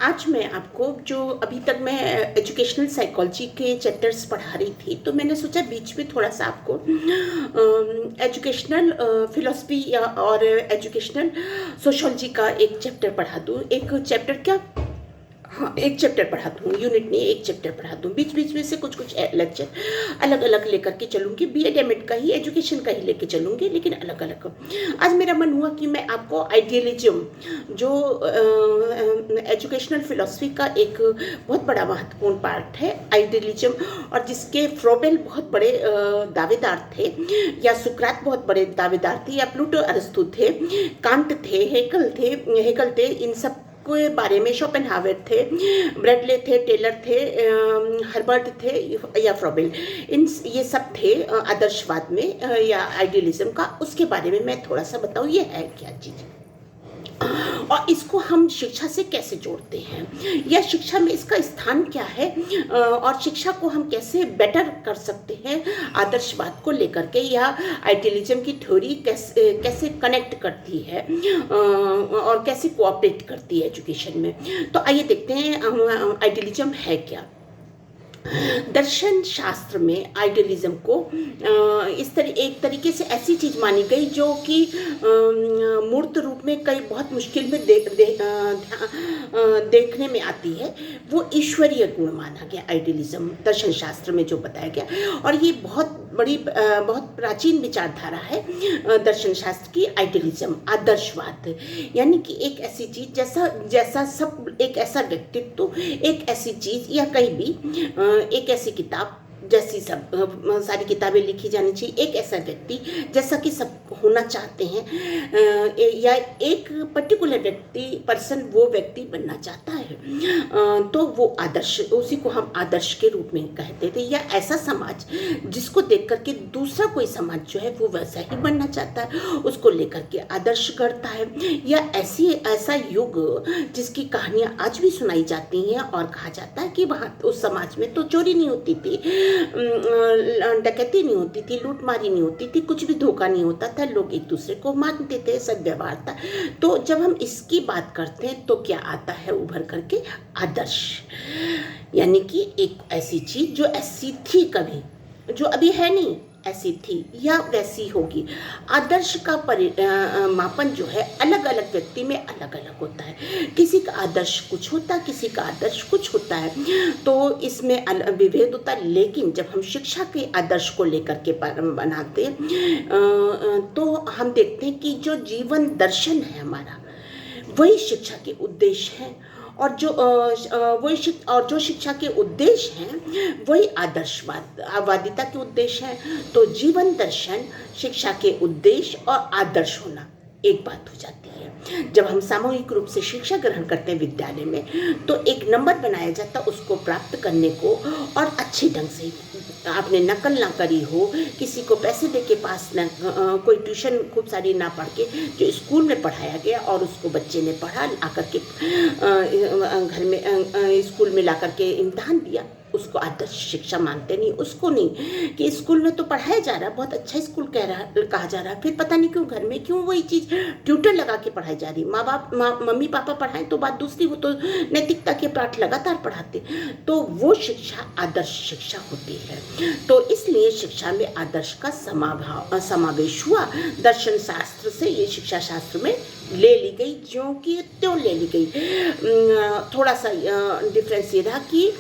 आज मैं आपको जो अभी तक मैं एजुकेशनल साइकोलॉजी के चैप्टर्स पढ़ा रही थी, तो मैंने सोचा बीच में थोड़ा सा आपको एजुकेशनल फिलॉसफी या और एजुकेशनल सोशोलॉजी का एक चैप्टर पढ़ा दूँ। एक चैप्टर क्या, हाँ, एक चैप्टर पढ़ा दूँ, यूनिट नहीं, एक चैप्टर पढ़ा दूँ। बीच बीच में से कुछ कुछ लेक्चर अलग अलग लेकर के चलूँगी। बीएड एमएड का ही, एजुकेशन का ही लेके चलूँगी, लेकिन अलग अलग। आज मेरा मन हुआ कि मैं आपको आइडियलिज्म, जो एजुकेशनल फिलॉसफी का एक बहुत बड़ा महत्वपूर्ण पार्ट है, आइडियलिज्म, और जिसके फ्रोबेल बहुत बड़े दावेदार थे, या सुकरात बहुत बड़े दावेदार थे, या प्लूटो अरस्तु थे, कांट थे, हेगल थे, इन सब के बारे में, शोपेनहावर थे, ब्रैडले थे, टेलर थे, हर्बर्ट थे, या फ्रोबेल, ये सब थे आदर्शवाद में या आइडियलिज्म का। उसके बारे में मैं थोड़ा सा बताऊँ ये है क्या चीज़, और इसको हम शिक्षा से कैसे जोड़ते हैं, या शिक्षा में इसका स्थान क्या है, और शिक्षा को हम कैसे बेटर कर सकते हैं आदर्शवाद को लेकर के, या आइडियलिज्म की थ्योरी कैसे कैसे कनेक्ट करती है और कैसे कोऑपरेट करती है एजुकेशन में। तो आइए देखते हैं आइडियलिज्म है क्या। दर्शन शास्त्र में आइडियलिज्म को एक तरीके से ऐसी चीज मानी गई जो कि मूर्त रूप में कई बहुत मुश्किल में देखने में आती है। वो ईश्वरीय गुण माना गया आइडियलिज्म, दर्शन शास्त्र में जो बताया गया, और ये बहुत बहुत प्राचीन विचारधारा है दर्शन शास्त्र की। आइडियलिज्म, आदर्शवाद, यानी कि एक ऐसी चीज जैसा सब, एक ऐसा व्यक्तित्व, एक ऐसी चीज, या कहीं भी एक ऐसी किताब जैसी सब सारी किताबें लिखी जानी चाहिए, एक ऐसा व्यक्ति जैसा कि सब होना चाहते हैं, या एक पर्टिकुलर पर्सन वो व्यक्ति बनना चाहता है, तो वो आदर्श, उसी को हम आदर्श के रूप में कहते थे। या ऐसा समाज जिसको देख करके दूसरा कोई समाज जो है वो वैसा ही बनना चाहता है, उसको लेकर के आदर्श करता है। या ऐसा युग जिसकी कहानियाँ आज भी सुनाई जाती हैं, और कहा जाता है कि वहाँ उस समाज में तो चोरी नहीं होती थी, डकैती नहीं होती थी, लूटमारी नहीं होती थी, कुछ भी धोखा नहीं होता था, लोग एक दूसरे को मानते थे, सद्व्यवहार था। तो जब हम इसकी बात करते हैं तो क्या आता है उभर करके, आदर्श, यानी कि एक ऐसी चीज जो ऐसी थी कभी, जो अभी है नहीं, ऐसी थी या वैसी होगी। आदर्श का मापन जो है अलग अलग व्यक्ति में अलग अलग होता है। किसी का आदर्श कुछ होता है, किसी का आदर्श कुछ होता है, तो इसमें विभेद होता है। लेकिन जब हम शिक्षा के आदर्श को लेकर के बनाते तो हम देखते हैं कि जो जीवन दर्शन है हमारा, वही शिक्षा के उद्देश्य है, और जो शिक्षा के उद्देश्य हैं वही आदर्शवादिता के उद्देश्य हैं। तो जीवन दर्शन, शिक्षा के उद्देश्य और आदर्श होना एक बात हो जाती है। जब हम सामूहिक रूप से शिक्षा ग्रहण करते हैं विद्यालय में, तो एक नंबर बनाया जाता है उसको प्राप्त करने को, और अच्छे ढंग से आपने नकल ना करी हो, किसी को पैसे दे के पास न, कोई ट्यूशन खूब सारी ना पढ़ के, जो स्कूल में पढ़ाया गया और उसको बच्चे ने पढ़ा, आकर के घर में स्कूल में ला करके इम्तहान दिया, उसको आदर्श शिक्षा मानते नहीं। उसको नहीं कि स्कूल में तो पढ़ाया जा रहा है, बहुत अच्छा स्कूल कहा जा रहा है, फिर पता नहीं क्यों घर में क्यों वही चीज़ ट्यूटर लगा के पढ़ाई जा रही। मम्मी पापा पढ़ाएं तो बात दूसरी, वो तो नैतिकता के पाठ लगातार पढ़ाते, तो वो शिक्षा आदर्श शिक्षा होती है। तो इसलिए शिक्षा में आदर्श का समावेश हुआ। दर्शन शास्त्र से ये शिक्षा शास्त्र में ले ली गई, ज्यों की त्यों ले ली गई। थोड़ा सा डिफरेंस ये रहा कि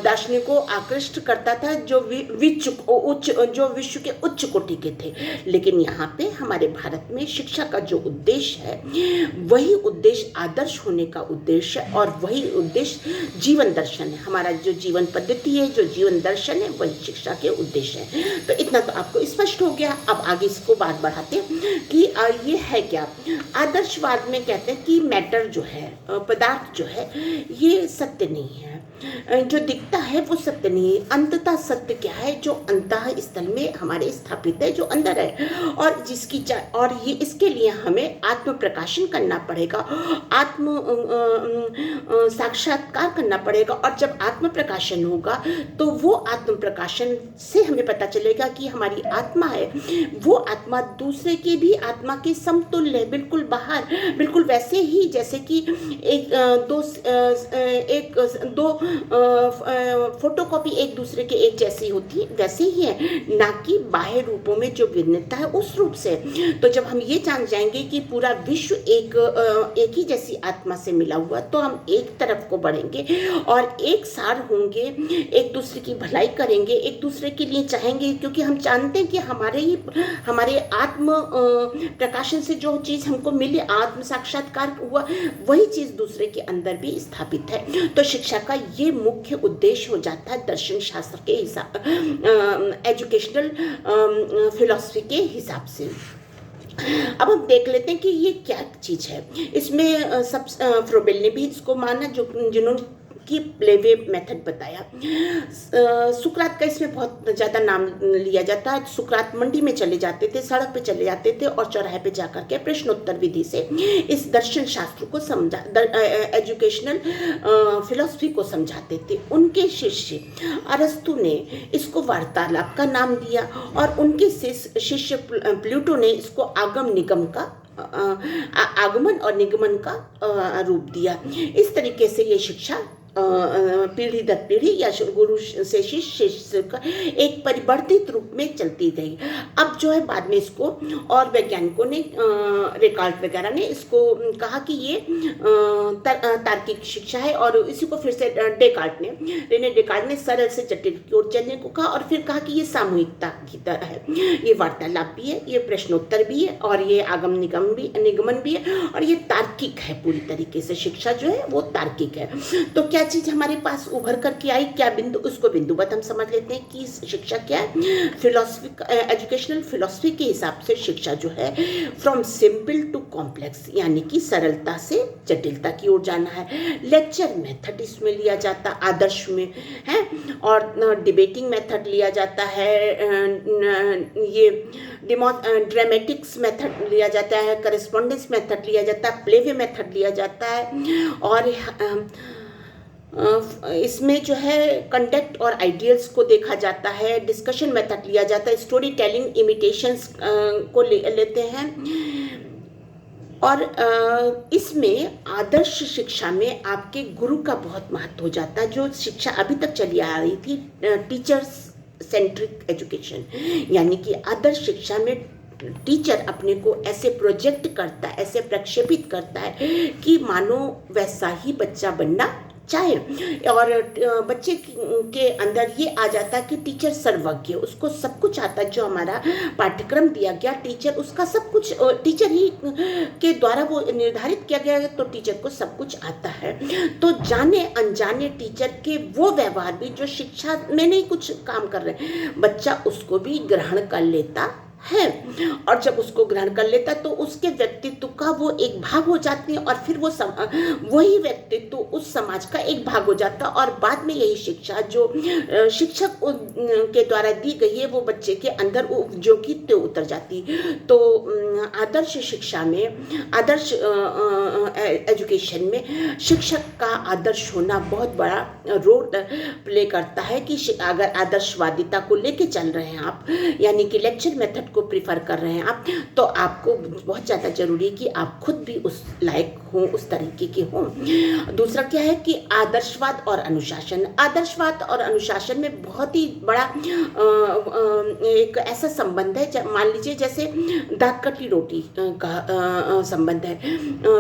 दार्शनिक को आकृष्ट करता था जो विश्व के उच्च कोटि के थे, लेकिन यहाँ पे हमारे भारत में शिक्षा का जो उद्देश्य है वही उद्देश्य आदर्श होने का उद्देश्य है, और वही उद्देश्य जीवन दर्शन है। हमारा जो जीवन पद्धति है, जो जीवन दर्शन है, वही शिक्षा के उद्देश्य है। तो इतना तो आपको स्पष्ट हो गया। अब आगे इसको बात बढ़ाते हैं कि ये है क्या। आदर्शवाद में कहते हैं कि मैटर जो है, पदार्थ जो है, ये सत्य नहीं है, जो दिखता है वो सत्य नहीं है। अंततः सत्य क्या है, जो अंतः स्थल में हमारे स्थापित है, जो अंदर है, और ये इसके लिए हमें आत्म प्रकाशन करना पड़ेगा, आत्म साक्षात्कार करना पड़ेगा। और जब आत्म प्रकाशन होगा तो वो आत्म प्रकाशन से हमें पता चलेगा कि हमारी आत्मा है, वो आत्मा दूसरे की भी आत्मा के समतुल्य है, बिल्कुल बाहर बिल्कुल वैसे ही जैसे कि एक दो फोटोकॉपी एक दूसरे के एक जैसी होती है, वैसे ही है, ना कि बाह्य रूपों में जो भिन्नता है उस रूप से। तो जब हम ये जान जाएंगे कि पूरा विश्व एक ही जैसी आत्मा से मिला हुआ, तो हम एक तरफ को बढ़ेंगे और एक सार होंगे, एक दूसरे की भलाई करेंगे, एक दूसरे के लिए चाहेंगे, क्योंकि हम जानते हैं कि हमारे आत्म प्रकाशन से जो चीज़ हमको मिली, आत्म साक्षात्कार हुआ, वही चीज़ दूसरे के अंदर भी स्थापित है। तो शिक्षा का ये मुख्य उद्देश्य हो जाता है दर्शन शास्त्र के हिसाब, एजुकेशनल फिलॉसफी के हिसाब से। अब हम देख लेते हैं कि ये क्या चीज़ है। इसमें सब फ्रोबेल ने भी इसको माना, जिन्होंने की प्लेवे मेथड बताया। सुकरात का इसमें बहुत ज़्यादा नाम लिया जाता है। सुकरात मंडी में चले जाते थे, सड़क पे चले जाते थे और चौराहे पे जाकर के प्रश्नोत्तर विधि से इस दर्शन शास्त्र को एजुकेशनल फिलॉसफी को समझाते थे। उनके शिष्य अरस्तु ने इसको वार्तालाप का नाम दिया और उनके शिष्य प्लूटो ने इसको आगमन और निगमन का रूप दिया। इस तरीके से ये शिक्षा पीढ़ी दर पीढ़ी या गुरु से शिष्य का एक परिवर्तित रूप में चलती गई। अब जो है बाद में इसको और वैज्ञानिकों ने, रेकाल्ट वगैरह ने इसको कहा कि ये तार्किक शिक्षा है, और इसी को फिर से रेने डेकार्ट ने सरल से जटिल की ओर चलने को कहा, और फिर कहा कि ये सामूहिकता की तरह है, ये वार्तालाप भी है, ये प्रश्नोत्तर भी है, और ये आगम निगमन भी है, और ये तार्किक है। पूरी तरीके से शिक्षा जो है वो तार्किक है। तो क्या चीज हमारे पास उभर करके आई, क्या बिंदु, उसको बिंदुवत हम समझ लेते हैं कि शिक्षा क्या है। फिलॉसफी, एजुकेशनल फिलॉसफी के हिसाब से शिक्षा जो है फ्रॉम सिंपल टू कॉम्प्लेक्स, यानी कि सरलता से जटिलता की ओर जाना है। लेक्चर मेथड इसमें लिया जाता आदर्श में है, और डिबेटिंग मेथड लिया जाता है, ये ड्रामेटिक्स मेथड लिया जाता है, करेस्पॉन्डेंस मेथड लिया जाता है, प्लेवे मेथड लिया जाता है, और इसमें जो है कंडक्ट और आइडियल्स को देखा जाता है, डिस्कशन मेथड लिया जाता है, स्टोरी टेलिंग इमिटेशंस को लेते हैं। और इसमें आदर्श शिक्षा में आपके गुरु का बहुत महत्व हो जाता है। जो शिक्षा अभी तक चली आ रही थी टीचर्स सेंट्रिक एजुकेशन, यानी कि आदर्श शिक्षा में टीचर अपने को ऐसे प्रोजेक्ट करता है, ऐसे प्रक्षेपित करता है कि मानो वैसा ही बच्चा बनना चाहे, और बच्चे के अंदर ये आ जाता है कि टीचर सर्वज्ञ, उसको सब कुछ आता है। जो हमारा पाठ्यक्रम दिया गया, टीचर उसका सब कुछ, टीचर ही के द्वारा वो निर्धारित किया गया है, तो टीचर को सब कुछ आता है। तो जाने अनजाने टीचर के वो व्यवहार भी जो शिक्षा में नहीं कुछ काम कर रहे हैं, बच्चा उसको भी ग्रहण कर लेता है, और जब उसको ग्रहण कर लेता तो उसके व्यक्तित्व का वो एक भाग हो जाती है, और फिर वही व्यक्तित्व उस समाज का एक भाग हो जाता है, और बाद में यही शिक्षा जो शिक्षक के द्वारा दी गई है वो बच्चे के अंदर जो की त्यों उतर जाती। तो आदर्श शिक्षा में, आदर्श एजुकेशन में शिक्षक का आदर्श होना बहुत बड़ा रोल प्ले करता है। कि अगर आदर्शवादिता को लेके चल रहे हैं आप, यानी कि लेक्चर मेथड को प्रिफर कर रहे हैं आप, तो आपको बहुत ज़्यादा जरूरी है कि आप खुद भी उस लायक हों, उस तरीके के हों। दूसरा क्या है कि आदर्शवाद और अनुशासन। आदर्शवाद और अनुशासन में बहुत ही बड़ा एक ऐसा संबंध है, मान लीजिए जैसे दाल कटी रोटी का संबंध है,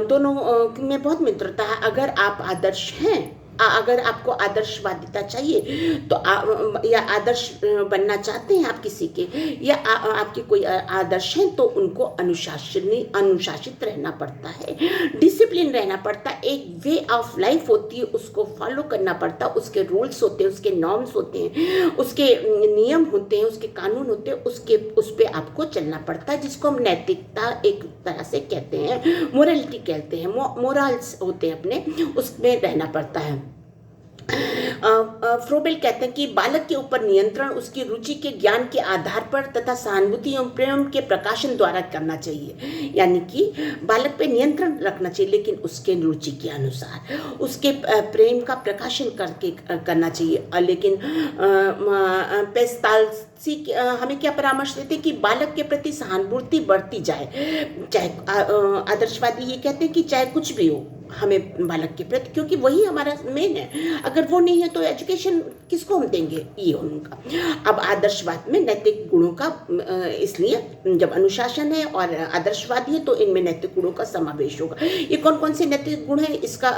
दोनों में बहुत मित्रता है। अगर आप आदर्श हैं, अगर आपको आदर्शवादिता चाहिए तो या आदर्श बनना चाहते हैं आप किसी के, या आपके कोई आदर्श हैं, तो उनको अनुशासित रहना पड़ता है, डिसिप्लिन रहना पड़ता है। एक वे ऑफ लाइफ होती है, उसको फॉलो करना पड़ता है, उसके रूल्स होते हैं, उसके नॉर्म्स होते हैं, उसके नियम होते हैं, उसके कानून होते हैं, उस पर आपको चलना पड़ता है, जिसको हम नैतिकता एक तरह से कहते हैं, मोरालिटी कहते हैं, मोरल्स होते हैं अपने, उसमें रहना पड़ता है। फ्रोबेल कहते हैं कि बालक के ऊपर नियंत्रण उसकी रुचि के ज्ञान के आधार पर तथा सहानुभूति एवं प्रेम के प्रकाशन द्वारा करना चाहिए। यानी कि बालक पे नियंत्रण रखना चाहिए, लेकिन उसके रुचि के अनुसार उसके प्रेम का प्रकाशन करके करना चाहिए। लेकिन पेस्ताल्सी हमें क्या परामर्श देते हैं कि बालक के प्रति सहानुभूति बढ़ती जाए। चाहे आदर्शवादी ये कहते हैं कि चाहे कुछ भी हो, हमें बालक के प्रति, क्योंकि वही हमारा मेन है। अगर वो नहीं है तो एजुकेशन किसको हम देंगे, ये उनका। अब आदर्शवाद में नैतिक गुणों का, इसलिए जब अनुशासन है और आदर्शवादी है तो इनमें नैतिक गुणों का समावेश होगा। ये कौन कौन से नैतिक गुण है, इसका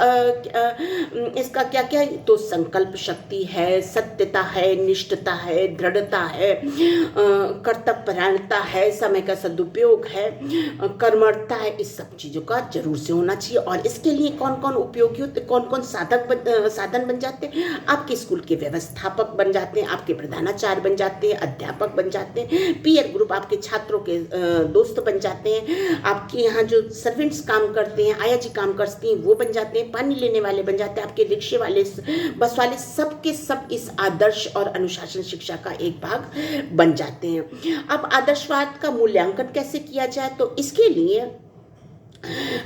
क्या क्या है? तो संकल्प शक्ति है, सत्यता है, निष्ठता है, दृढ़ता है, कर्तव्यपरायणता है, समय का सदुपयोग है, कर्मठता है। इस सब चीज़ों का जरूर से होना चाहिए। और इसके लिए कौन कौन उपयोगी होते, कौन कौन साधन बन जाते हैं? आपके स्कूल के व्यवस्थापक बन जाते हैं, आपके प्रधानाचार्य बन जाते हैं, अध्यापक बन जाते हैं, पीयर ग्रुप आपके छात्रों के दोस्त बन जाते हैं, आपके यहाँ जो सर्वेंट्स काम करते हैं, आया जी काम करती हैं, वो बन जाते हैं, पानी लेने वाले बन जाते हैं, आपके रिक्शे वाले, बस वाले, सब के सब इस आदर्श और अनुशासन शिक्षा का एक भाग बन जाते हैं। अब आदर्शवाद का मूल्यांकन कैसे किया जाए, तो इसके लिए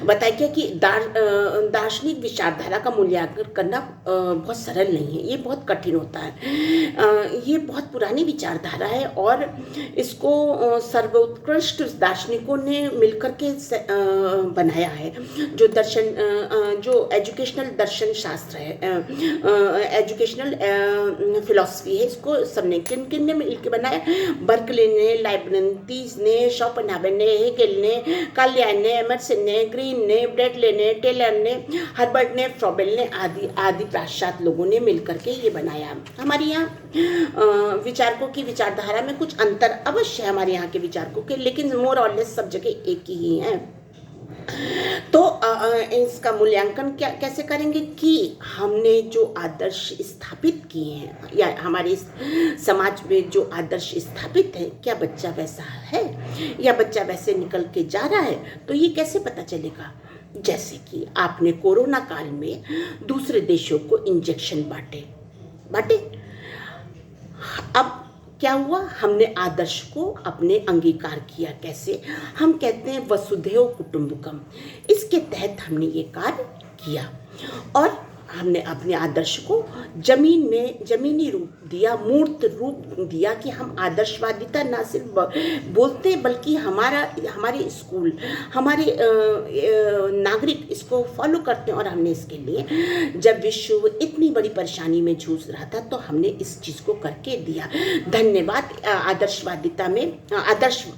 बताया गया कि दार्शनिक विचारधारा का मूल्यांकन करना बहुत सरल नहीं है, ये बहुत कठिन होता है। ये बहुत पुरानी विचारधारा है और इसको सर्वोत्कृष्ट दार्शनिकों ने मिलकर के बनाया है। जो एजुकेशनल दर्शन शास्त्र है, एजुकेशनल फिलॉसफी है, इसको सबने किन किन ने मिलकर बनाया? बर्कले ने, लाइब्निज ने, शोपेनहावर ने, हेगेल ने, काल्यान ने, एमर्सन ने, ग्रीन ने, ब्रेडले ने, टेलर ने, हर्बर्ट ने, फ्रोबेल ने, आदि पाश्चात्य लोगों ने मिलकर के ये बनाया। हमारे यहाँ विचारकों की विचारधारा में कुछ अंतर अवश्य है हमारे यहाँ के विचारकों के, लेकिन मोर और लेस सब जगह एक ही है। तो इसका मूल्यांकन कैसे करेंगे कि हमने जो आदर्श स्थापित किए हैं या हमारे समाज में जो आदर्श स्थापित है, क्या बच्चा वैसा है या बच्चा वैसे निकल के जा रहा है? तो ये कैसे पता चलेगा? जैसे कि आपने कोरोना काल में दूसरे देशों को इंजेक्शन बांटे। अब क्या हुआ? हमने आदर्श को अपने अंगीकार किया। कैसे? हम कहते हैं वसुधैव कुटुंबकम, इसके तहत हमने ये कार्य किया और हमने अपने आदर्श को जमीनी रूप दिया, मूर्त रूप दिया कि हम आदर्शवादिता ना सिर्फ बोलते बल्कि हमारे स्कूल, हमारे नागरिक इसको फॉलो करते हैं। और हमने इसके लिए, जब विश्व इतनी बड़ी परेशानी में जूझ रहा था, तो हमने इस चीज़ को करके दिया। धन्यवाद। आदर्शवादिता में आदर्शवादी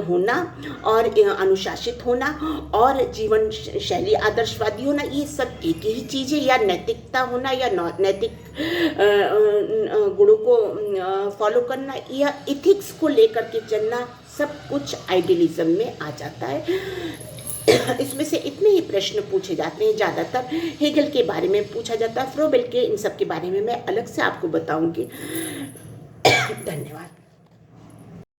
होना और अनुशासित होना और जीवन शैली आदर्शवादी होना, ये सब एक ही चीज़ है। या नैतिकता होना या नैतिक गुणों को फॉलो करना या इथिक्स को लेकर के चलना, सब कुछ आइडियलिज्म में आ जाता है। इसमें से इतने ही प्रश्न पूछे जाते हैं, ज़्यादातर हेगल के बारे में पूछा जाता है, फ्रोबेल के, इन सब के बारे में मैं अलग से आपको बताऊंगी। धन्यवाद।